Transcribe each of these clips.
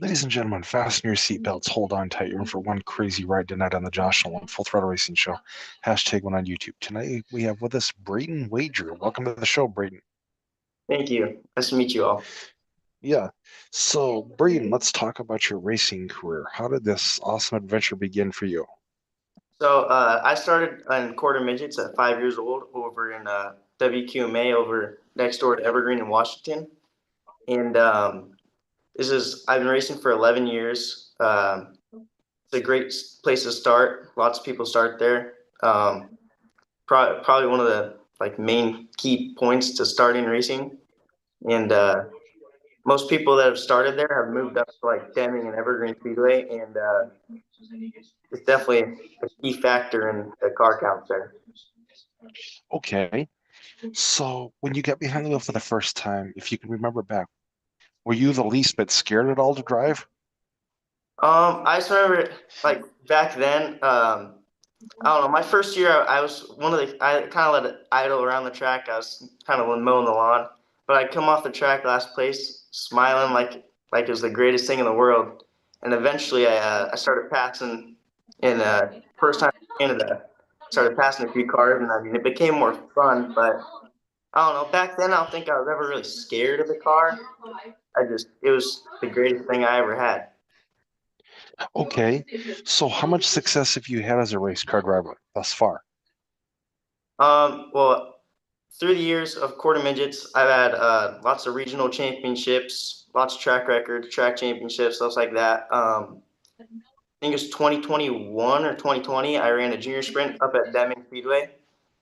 Ladies and gentlemen, fasten your seatbelts, hold on tight. You're in for one crazy ride tonight on the Josh Nolan Full Throttle Racing Show. Hashtag one on YouTube. Tonight we have with us Braeden Wager. Welcome to the show, Braeden. Thank you. Nice to meet you all. Yeah. So, Braeden, let's talk about your racing career. How did this awesome adventure begin for you? So I started in quarter midgets at 5 years old over in WQMA over next door to Evergreen in Washington. And I've been racing for 11 years. It's a great place to start. Lots of people start there. Probably one of the main key points to starting racing. And most people that have started there have moved up to Deming and Evergreen Speedway, and it's definitely a key factor in the car count there. Okay. So, when you got behind the wheel for the first time, if you can remember back, were you the least bit scared at all to drive? I just remember back then. I don't know. My first year, I was I kind of let it idle around the track. I was kind of mowing the lawn, but I'd come off the track last place, smiling like it was the greatest thing in the world. And eventually, I started passing in first time in Canada. Started passing a few cars, and I mean, it became more fun. But I don't know. Back then, I don't think I was ever really scared of the car. It was the greatest thing I ever had. Okay. So, how much success have you had as a race car driver thus far? Well, through the years of quarter midgets, I've had lots of regional championships, lots of track records, track championships, stuff like that. I think it was 2021 or 2020. I ran a junior sprint up at Deming Speedway,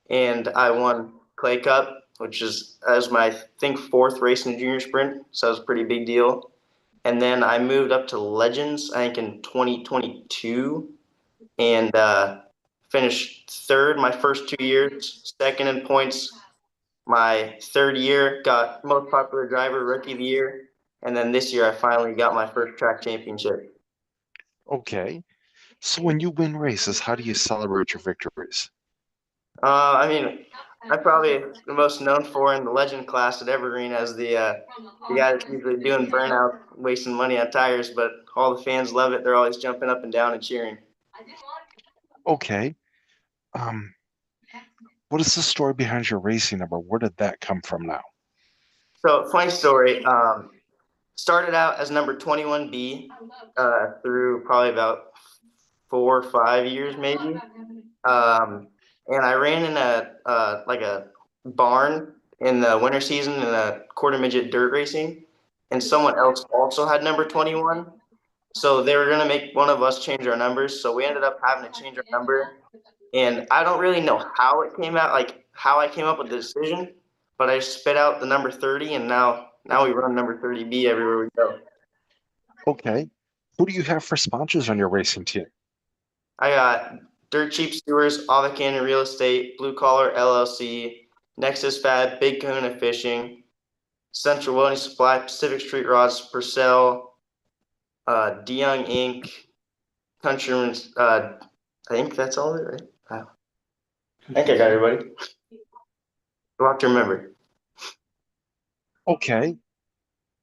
and I won Clay Cup, which is as my I think fourth race in the junior sprint, so it was a pretty big deal. And then I moved up to Legends, I think in 2022, and finished third my first 2 years, second in points my third year, got most popular driver, rookie of the year, and then this year I finally got my first track championship. Okay. So, when you win races, how do you celebrate your victories? I mean, I'm probably the most known for in the legend class at Evergreen as the guy that's usually doing burnout, wasting money on tires, but all the fans love it. They're always jumping up and down and cheering. Okay. Um, what is the story behind your racing number? Where did that come from now? So, funny story. Started out as number 21B through probably about 4 or 5 years, maybe. And I ran in a barn in the winter season in a quarter midget dirt racing, and someone else also had number 21. So they were gonna make one of us change our numbers. So we ended up having to change our number. And I don't really know how it came out, like how I came up with the decision, but I spit out the number 30, and now we run number 30B everywhere we go. Okay. Who do you have for sponsors on your racing team? I got Dirt Cheap Stewards, Avocado Real Estate, Blue Collar LLC, Nexus Fab, Big Kahuna Fishing, Central Welding Supply, Pacific Street Rods, Purcell, DeYoung Inc., Countryman's. I think that's all of it, right? I think I got everybody. We'll have to remember. Okay.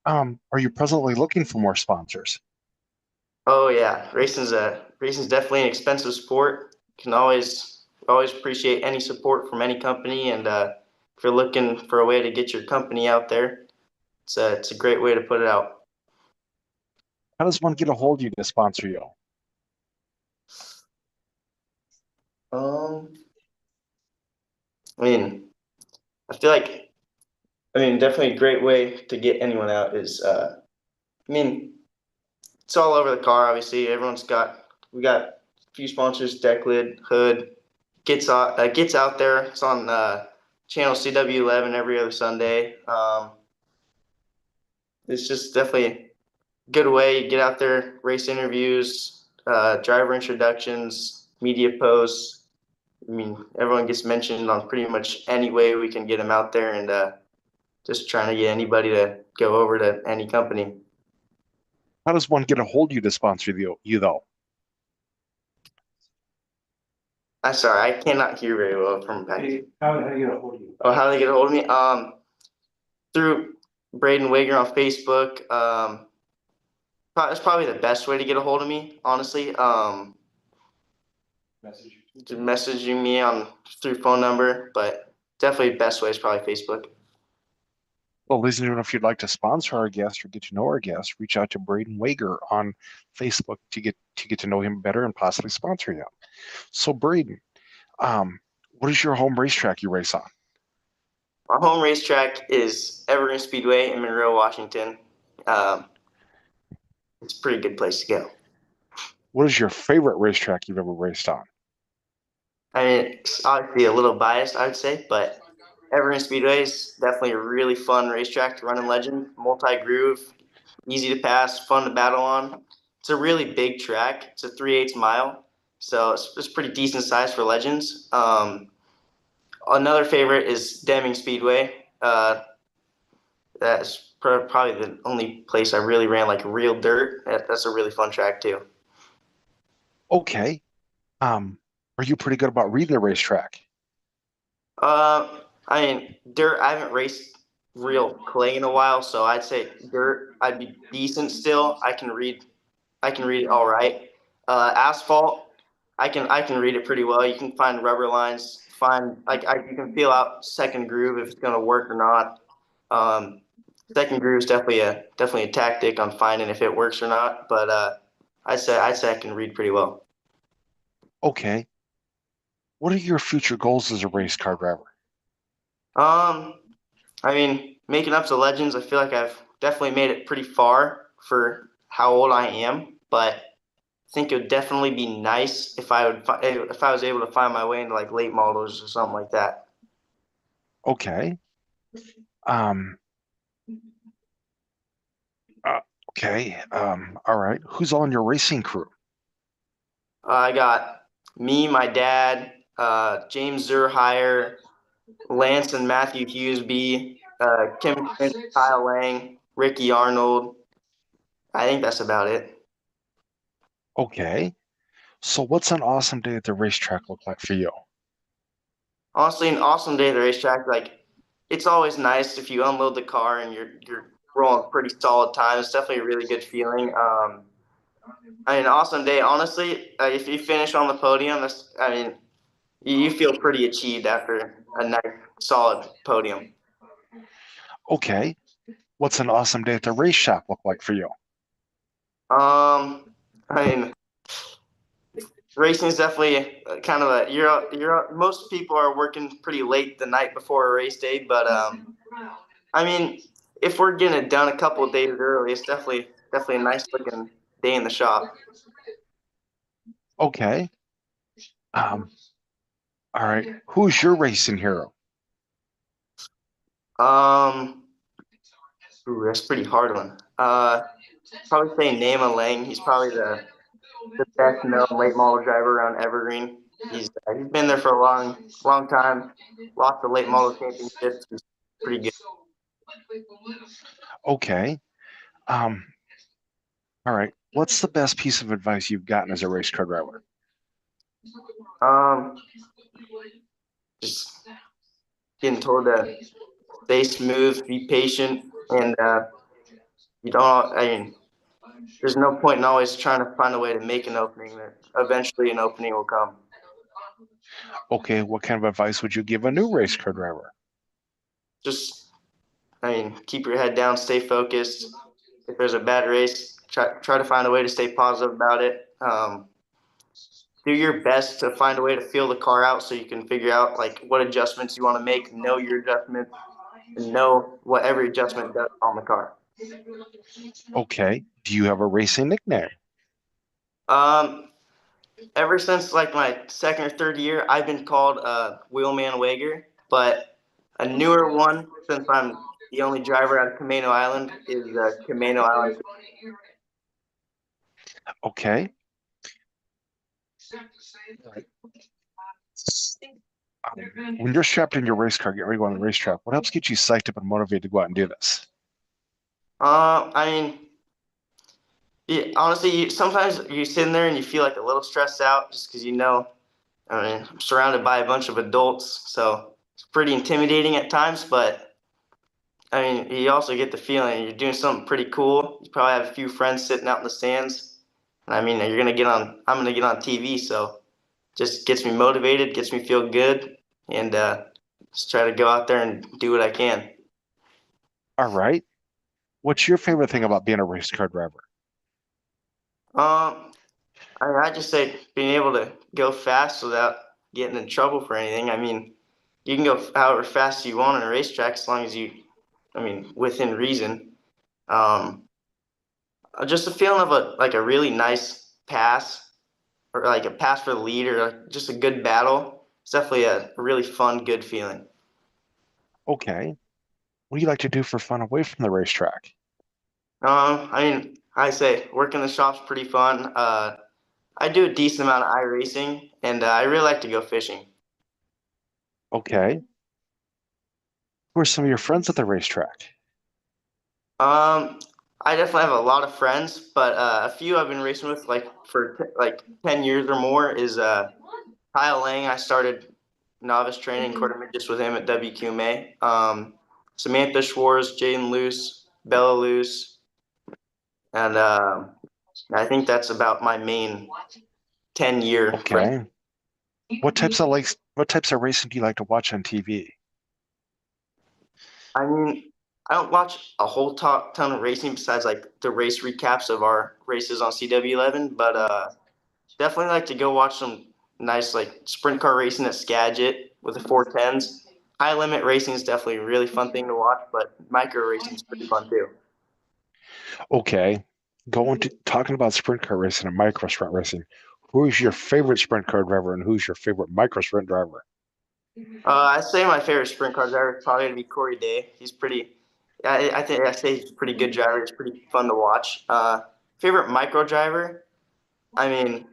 Are you presently looking for more sponsors? Oh yeah, racing's definitely an expensive sport. Can always appreciate any support from any company, and if you're looking for a way to get your company out there, it's a great way to put it out. How does one get a hold of you to sponsor you? Um, I mean, I feel like definitely a great way to get anyone out is I mean, it's all over the car. Obviously, we got a few sponsors, Decklid, Hood, gets out there. It's on channel CW11 every other Sunday. It's just definitely a good way. You get out there, race interviews, driver introductions, media posts. I mean, everyone gets mentioned on pretty much any way we can get them out there, and just trying to get anybody to go over to any company. How does one get a hold of you to sponsor you though? I'm sorry, I cannot hear very well from back. How do you get a hold of you? Oh, how do they get a hold of me? Through Braeden Wagar on Facebook. That's probably the best way to get a hold of me, honestly. Messaging me on through phone number, but definitely best way is probably Facebook. Well, ladies and gentlemen, if you'd like to sponsor our guest or get to know our guest, reach out to Braeden Wagar on Facebook to get to know him better and possibly sponsor him. So, Braeden, what is your home racetrack you race on? My home racetrack is Evergreen Speedway in Monroe, Washington. Um, it's a pretty good place to go. What is your favorite racetrack you've ever raced on? I mean, it's obviously a little biased, I would say, but Evergreen Speedway is definitely a really fun racetrack to run in Legend. Multi-groove, easy to pass, fun to battle on. It's a really big track. It's a 3/8 mile, so it's pretty decent size for Legends. Another favorite is Deming Speedway. That's probably the only place I really ran like real dirt. That's a really fun track too. Okay. Are you pretty good about reading the racetrack? I mean, dirt. I haven't raced real clay in a while, so I'd say dirt. I'd be decent still. I can read. I can read it all right. Asphalt. I can read it pretty well. You can find rubber lines. You can feel out second groove if it's gonna work or not. Um, Second groove is definitely a tactic on finding if it works or not. But I'd say I can read pretty well. Okay. What are your future goals as a race car driver? Um, I mean, making up to legends, I feel like I've definitely made it pretty far for how old I am, but I think it would definitely be nice if I was able to find my way into like late models or something like that. Okay. Um, uh, okay. All right. Who's on your racing crew? I got me, my dad, James Zurheyer, Lance and Matthew Hughesby, Kim Quinn, Kyle Lang, Ricky Arnold. I think that's about it. Okay. So what's an awesome day at the racetrack look like for you? Honestly, an awesome day at the racetrack. Like, it's always nice if you unload the car and you're rolling pretty solid time. It's definitely a really good feeling. I mean, awesome day. Honestly, if you finish on the podium, I mean, you feel pretty achieved after a nice solid podium. Okay. What's an awesome day at the race shop look like for you? I mean, racing is definitely kind of most people are working pretty late the night before a race day, but I mean, if we're getting it done a couple of days early, it's definitely a nice looking day in the shop. Okay. Um, all right. Who's your racing hero? Um, that's a pretty hard one. Probably say Nama Lang. He's probably the best known late model driver around Evergreen. He's been there for a long time. Lots of late model championships. He's pretty good. Okay. Um, all right. What's the best piece of advice you've gotten as a race car driver? Um, just getting told to stay smooth, be patient, and you don't. I mean, there's no point in always trying to find a way to make an opening. That eventually an opening will come. Okay. What kind of advice would you give a new race car driver? Just, I mean, keep your head down, stay focused. If there's a bad race, try to find a way to stay positive about it. Do your best to find a way to feel the car out so you can figure out like what adjustments you want to make, know your adjustments, and know what every adjustment does on the car. Okay. Do you have a racing nickname? Um, Ever since like my second or third year, I've been called Wheelman Wager, but a newer one since I'm the only driver out of Camano Island is Camano Island. Okay. When you're strapped in your race car, getting ready to go on the racetrack, what helps get you psyched up and motivated to go out and do this? I mean, honestly, sometimes you're sitting there and you feel like a little stressed out just because I mean, I'm surrounded by a bunch of adults, so it's pretty intimidating at times. But I mean, you also get the feeling you're doing something pretty cool. You probably have a few friends sitting out in the stands. And I mean, I'm gonna get on TV, so just gets me motivated, gets me feel good, and just try to go out there and do what I can. All right. What's your favorite thing about being a race car driver? Um, I just say being able to go fast without getting in trouble for anything. I mean, you can go however fast you want on a racetrack as long as I mean, within reason. Um, just a feeling of a really nice pass or like a pass for the lead or just a good battle. It's definitely a really fun, good feeling. Okay. What do you like to do for fun away from the racetrack? I mean, I say working the shop's pretty fun. I do a decent amount of iRacing, and I really like to go fishing. Okay. Who are some of your friends at the racetrack? Um, I definitely have a lot of friends, but a few I've been racing with like for like 10 years or more is Kyle Lang. I started novice training quarter midgets with him at WQMA. Samantha Schwartz, Jaden Luce, Bella Luce, and I think that's about my main 10-year friend. Okay. What types of racing do you like to watch on TV? I mean, I don't watch a whole ton of racing besides like the race recaps of our races on CW11, but definitely like to go watch some nice like sprint car racing at Skagit with the 410s. High limit racing is definitely a really fun thing to watch, but micro racing is pretty fun too. Okay. Going to talking about sprint car racing and micro sprint racing. Who's your favorite sprint car driver and who's your favorite micro sprint driver? I say my favorite sprint car driver is probably gonna be Corey Day. He's pretty. I think I say he's a pretty good driver. He's pretty fun to watch. Favorite micro driver. I mean,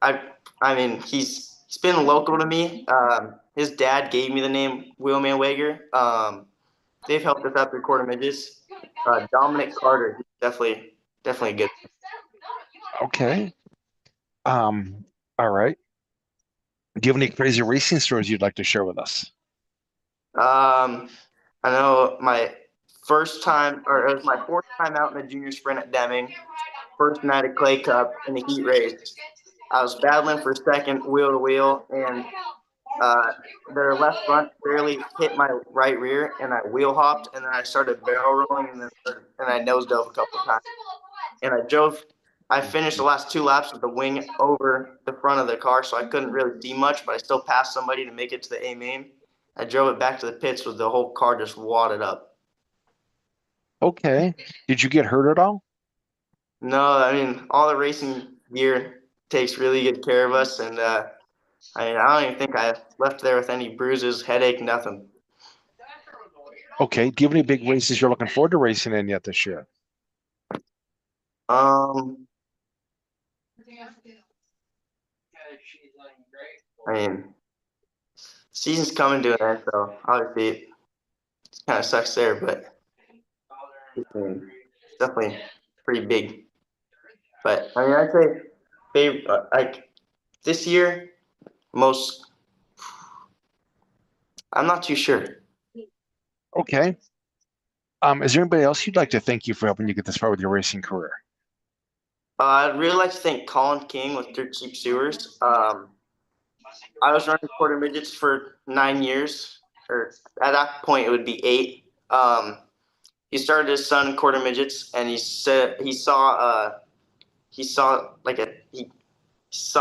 I I mean he's been local to me. His dad gave me the name Wheelman Wager. They've helped us out through quarter midgets. Dominic Carter, he's definitely good. Okay. Um, all right. Do you have any crazy racing stories you'd like to share with us? I know my first time, or it was my fourth time out in the junior sprint at Deming. First night of Clay Cup in the heat race. I was battling for second wheel to wheel, and uh, their left front barely hit my right rear, and I wheel hopped, and then I started barrel rolling, and I nose dove a couple of times, and I drove. I finished the last two laps with the wing over the front of the car, so I couldn't really see much, but I still passed somebody to make it to the A main. I drove it back to the pits with the whole car just wadded up. Okay. Did you get hurt at all? No, I mean all the racing gear takes really good care of us, and I mean I don't even think I left there with any bruises, headache, nothing. Okay. Do you have any big races you're looking forward to racing in yet this year? Um, I mean season's coming to an end, so obviously it kind of sucks there, but I mean, it's definitely pretty big. But I mean I'd say favorite like this year most. I'm not too sure. Okay. Is there anybody else you'd like to thank you for helping you get this far with your racing career? I'd really like to thank Colin King with Dirt Cheap Sewers. I was running quarter midgets for 9 years, or at that point it would be 8. He started his son in quarter midgets, and he said he saw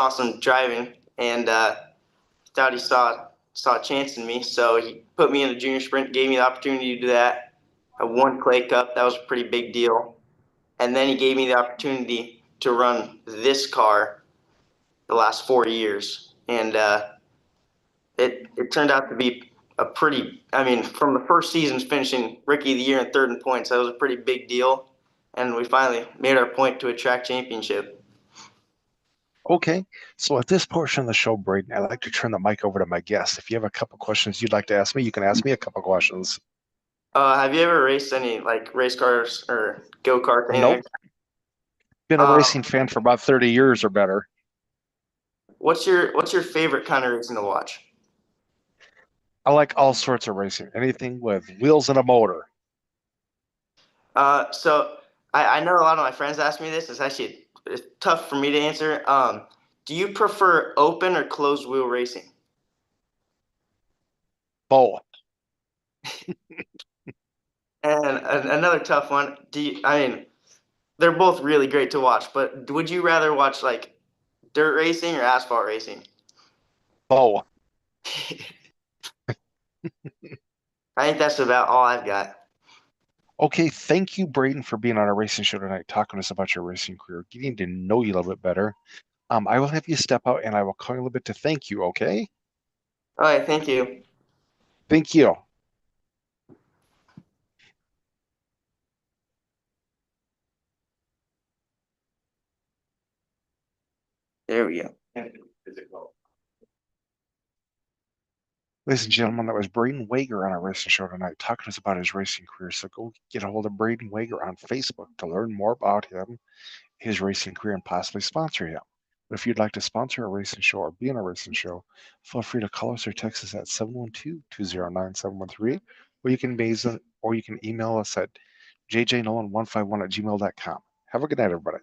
some driving, and thought he saw a chance in me. So he put me in the junior sprint, gave me the opportunity to do that. I won Clay Cup. That was a pretty big deal. And then he gave me the opportunity to run this car the last 4 years, and it turned out to be a pretty. I mean, from the first season's finishing rookie of the year and third in points, that was a pretty big deal, and we finally made our point to a track championship. Okay. So at this portion of the show, Braden, I'd like to turn the mic over to my guest. If you have a couple questions you'd like to ask me, you can ask me a couple questions. Have you ever raced any like race cars or go karts, anything like Nope. Been a that? racing fan for about 30 years or better. What's your favorite kind of racing to watch? I like all sorts of racing, anything with wheels and a motor. So I know a lot of my friends ask me this. It's tough for me to answer. Do you prefer open or closed wheel racing? Both. And another tough one. I mean, they're both really great to watch, but would you rather watch like dirt racing or asphalt racing? Both. I think that's about all I've got. Okay, thank you, Braeden, for being on our racing show tonight, talking to us about your racing career, getting to know you a little bit better. I will have you step out and I will call you a little bit to thank you, okay? All right, thank you. Thank you. There we go. Ladies and gentlemen, that was Braeden Wagar on our racing show tonight, talking to us about his racing career. So go get a hold of Braeden Wagar on Facebook to learn more about him, his racing career, and possibly sponsor him. But if you'd like to sponsor a racing show or be on a racing show, feel free to call us or text us at 712-209-713, or you can email us at jjnolan151@gmail.com. Have a good night, everybody.